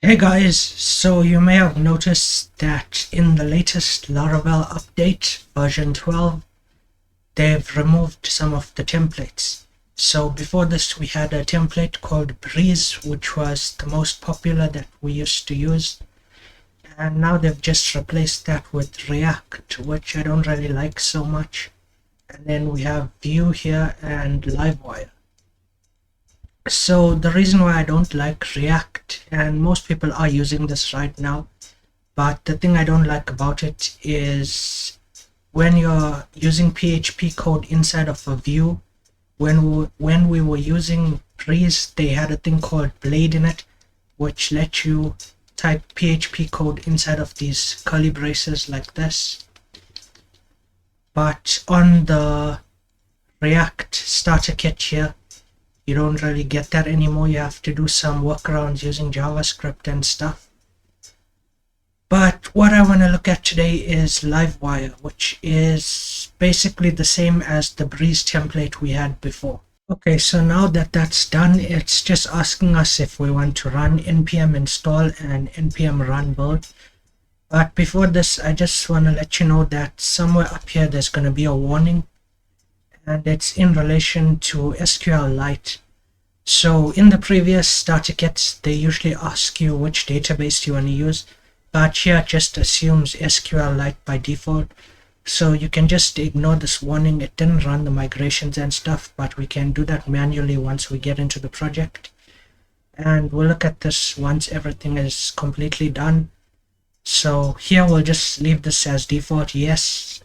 Hey guys, so you may have noticed that in the latest Laravel update, version 12, they've removed some of the templates. So before this we had a template called Breeze, which was the most popular that we used to use. And now they've just replaced that with React, which I don't really like so much. And then we have Vue here and Livewire. So the reason why I don't like React, and most people are using this right now, but the thing I don't like about it is when you're using PHP code inside of a view. When we were using Breeze, they had a thing called Blade in it, which let you type PHP code inside of these curly braces like this. But on the React starter kit here, you don't really get that anymore. You have to do some workarounds using JavaScript and stuff. But what I want to look at today is Livewire, which is basically the same as the Breeze template we had before. Okay, so now that that's done, it's just asking us if we want to run npm install and npm run build. But before this, I just want to let you know that somewhere up here there's going to be a warning, and it's in relation to SQLite. So in the previous starter kits, they usually ask you which database you want to use, but here it just assumes SQLite by default. So you can just ignore this warning. It didn't run the migrations and stuff, but we can do that manually once we get into the project. And we'll look at this once everything is completely done. So here we'll just leave this as default, yes.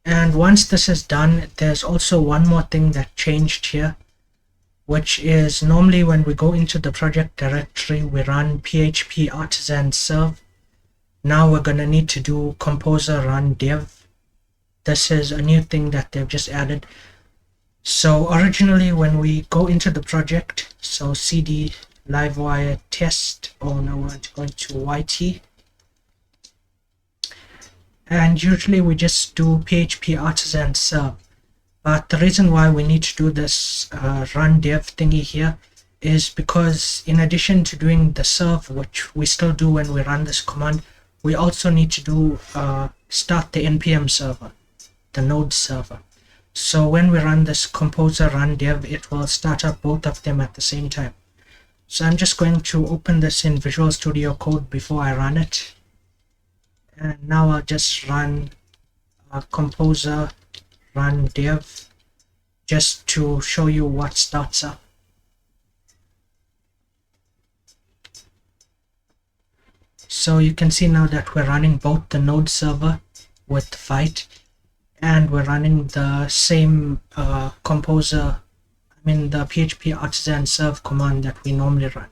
And once this is done, there's also one more thing that changed here, which is normally when we go into the project directory, we run php artisan serve. Now we're going to need to do composer run dev. This is a new thing that they've just added. So originally when we go into the project, so cd livewire test, oh no, we're going to yt. And usually we just do php artisan serve. But the reason why we need to do this run dev thingy here is because in addition to doing the serve, which we still do when we run this command, we also need to do start the npm server, the node server. So when we run this composer run dev, it will start up both of them at the same time. So I'm just going to open this in Visual Studio Code before I run it. And now I'll just run composer run dev just to show you what starts up. So you can see now that we're running both the node server with Fight, and we're running the same composer, the php artisan serve command that we normally run.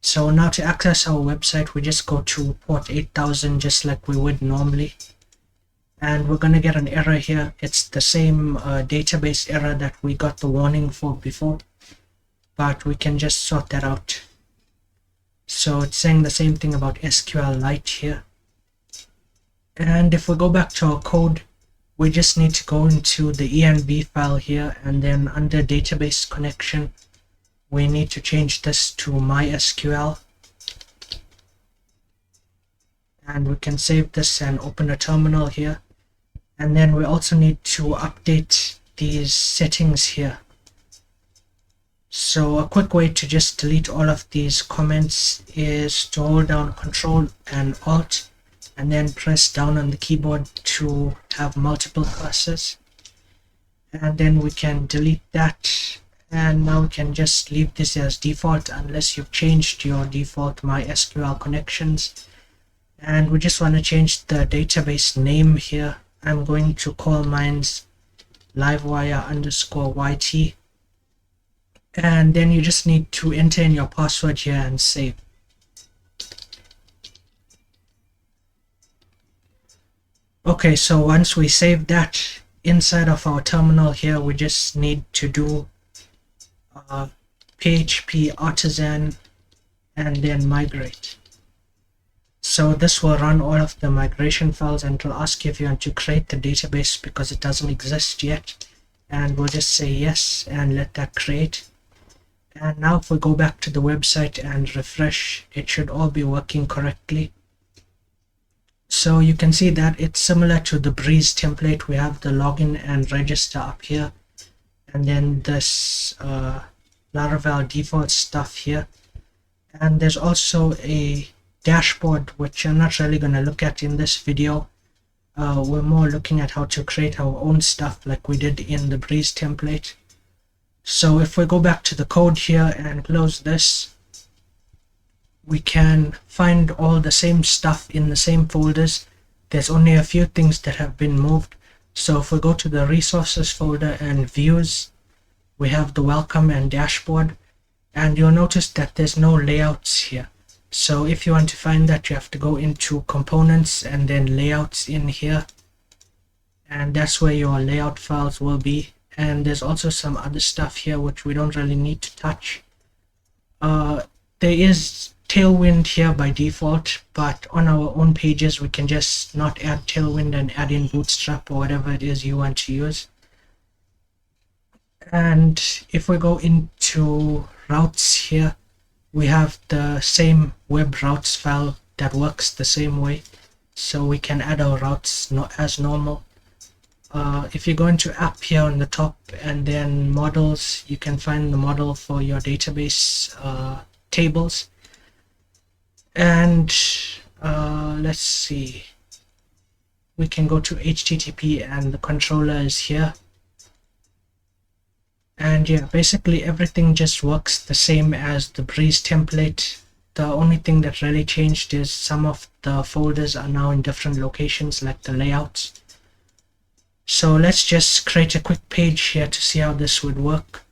So now to access our website, we just go to port 8000 just like we would normally. And we're going to get an error here. It's the same database error that we got the warning for before, but we can just sort that out. So it's saying the same thing about SQLite here. And if we go back to our code, we just need to go into the env file here, and then under database connection, we need to change this to MySQL. And we can save this and open a terminal here. And then we also need to update these settings here. So a quick way to just delete all of these comments is to hold down Control and Alt and then press down on the keyboard to have multiple cursors. And then we can delete that. And now we can just leave this as default unless you've changed your default MySQL connections. And we just want to change the database name here. I'm going to call mine's livewire_yt. And then you just need to enter in your password here and save. Okay, so once we save that, inside of our terminal here, we just need to do php artisan and then migrate. So this will run all of the migration files, and it'll ask you if you want to create the database because it doesn't exist yet. And we'll just say yes and let that create. And now if we go back to the website and refresh, it should all be working correctly. So you can see that it's similar to the Breeze template. We have the login and register up here, and then this Laravel default stuff here. And there's also a dashboard, which I'm not really going to look at in this video. We're more looking at how to create our own stuff like we did in the Breeze template. So if we go back to the code here and close this, we can find all the same stuff in the same folders. There's only a few things that have been moved. So if we go to the resources folder and views, we have the welcome and dashboard, and you'll notice that there's no layouts here. So if you want to find that, you have to go into components and then layouts in here, and that's where your layout files will be. And there's also some other stuff here which we don't really need to touch. There is Tailwind here by default, but on our own pages we can just not add Tailwind and add in Bootstrap or whatever it is you want to use. And if we go into routes here, we have the same web routes file that works the same way, so we can add our routes as normal. If you go into app here on the top and then models, you can find the model for your database tables. And let's see, we can go to HTTP and the controller is here. And yeah, basically everything just works the same as the Breeze template. The only thing that really changed is some of the folders are now in different locations, like the layouts. So let's just create a quick page here to see how this would work.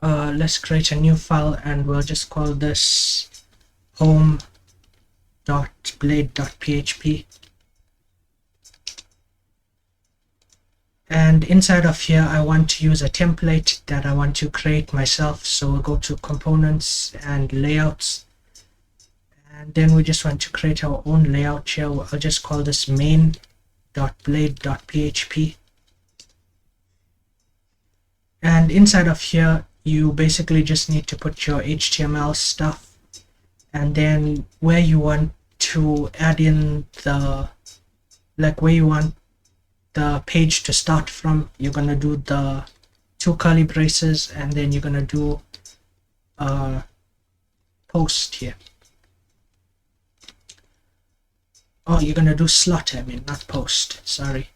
Let's create a new file and we'll just call this home.blade.php. And inside of here, I want to use a template that I want to create myself. So we'll go to components and layouts. And then we just want to create our own layout here. I'll just call this main.blade.php. And inside of here, you basically just need to put your HTML stuff. And then where you want to add in the, where you want the page to start from, you're going to do the 2 curly braces, and then you're going to do post here. Oh, you're going to do slot, I mean, not post, sorry.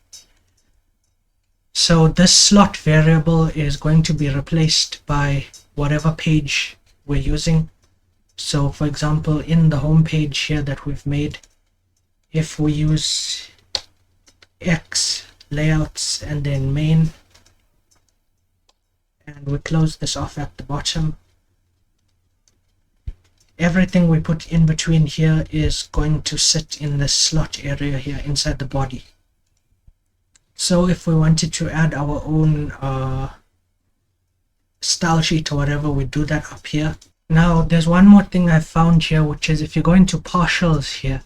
So this slot variable is going to be replaced by whatever page we're using. So for example, in the home page here that we've made, if we use X layouts and then main, and we close this off at the bottom, everything we put in between here is going to sit in this slot area here inside the body. So if we wanted to add our own style sheet or whatever, we do that up here. Now there's one more thing I found here, which is if you go into partials here,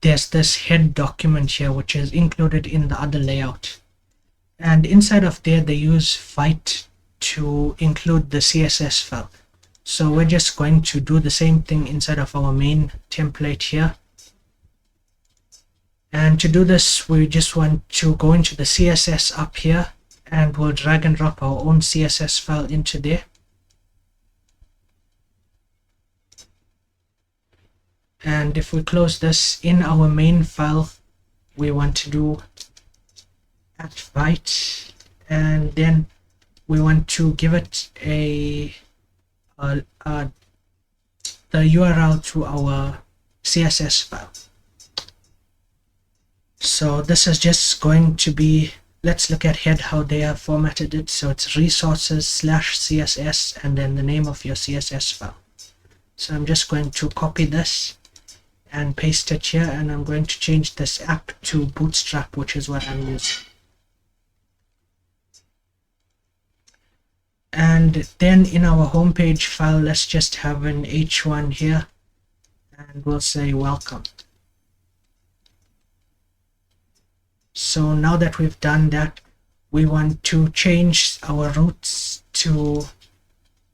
there's this head document here which is included in the other layout, and inside of there they use Vite to include the CSS file. So we're just going to do the same thing inside of our main template here. And to do this, we just want to go into the CSS up here, and we'll drag and drop our own CSS file into there. And if we close this, in our main file, we want to do @Vite, and then we want to give it the URL to our CSS file. So this is just going to be, let's look at head, how they have formatted it. So it's resources/CSS and then the name of your CSS file. So I'm just going to copy this and paste it here, and I'm going to change this app to Bootstrap, which is what I'm using. And then in our homepage file, let's just have an h1 here, and we'll say welcome. So now that we've done that, we want to change our roots to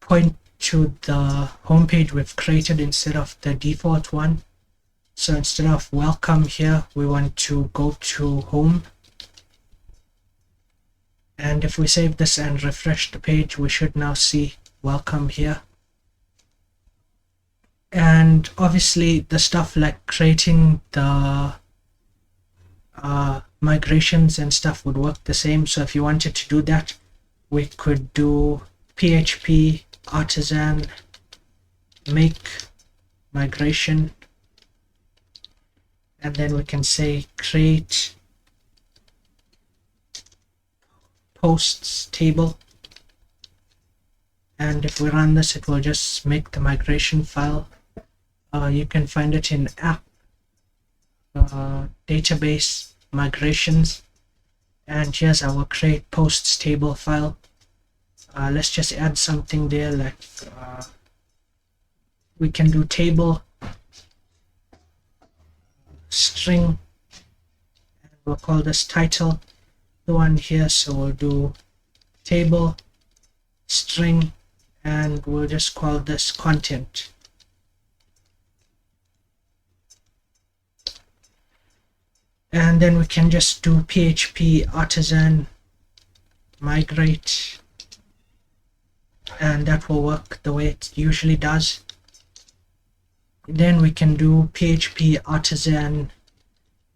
point to the home page we've created instead of the default one. So instead of welcome here, we want to go to home. And if we save this and refresh the page, we should now see welcome here. And obviously the stuff like creating the migrations and stuff would work the same. So if you wanted to do that, we could do PHP artisan make migration, and then we can say create posts table, and if we run this, it will just make the migration file. You can find it in app database migrations, and here's our create posts table file. Let's just add something there, like we can do table string, and we'll call this title, the one here. So we'll do table string, and we'll just call this content. And then we can just do PHP artisan migrate, and that will work the way it usually does. Then we can do PHP artisan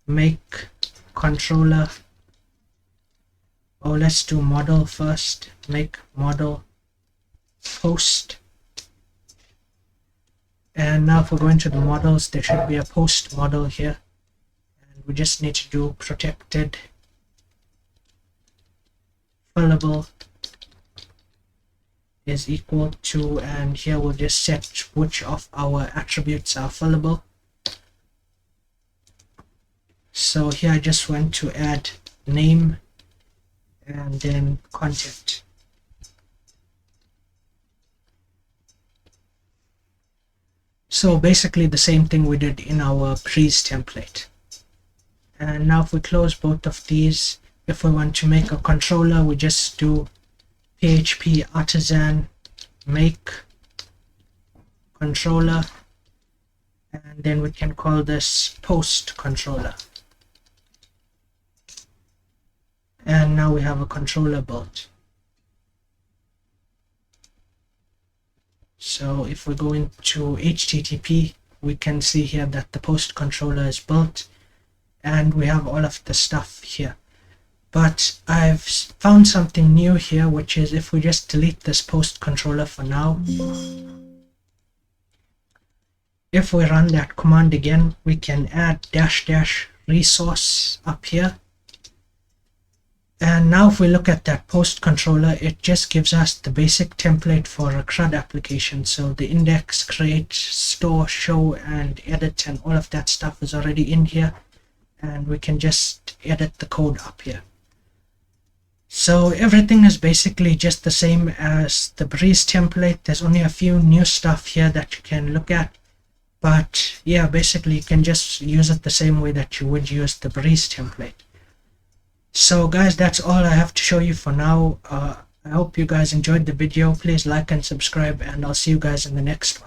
make controller. Oh, let's do model first. Make model post. And now if we go into the models, there should be a post model here. And we just need to do protected fillable is equal to, and here we'll just set which of our attributes are fillable. So here I just want to add name and then content. So basically the same thing we did in our breeze template. And now if we close both of these, if we want to make a controller, we just do PHP artisan make controller, and then we can call this post controller. And now we have a controller built. So if we go into HTTP, we can see here that the post controller is built, and we have all of the stuff here. But I've found something new here, which is if we just delete this post controller for now, if we run that command again, we can add -- resource up here. And now if we look at that post controller, it just gives us the basic template for a CRUD application. So the index, create, store, show, and edit, and all of that stuff is already in here. And we can just edit the code up here. So everything is basically just the same as the breeze template. There's only a few new stuff here that you can look at. But yeah, basically you can just use it the same way that you would use the breeze template. So guys, that's all I have to show you for now. I hope you guys enjoyed the video. Please like and subscribe, and I'll see you guys in the next one.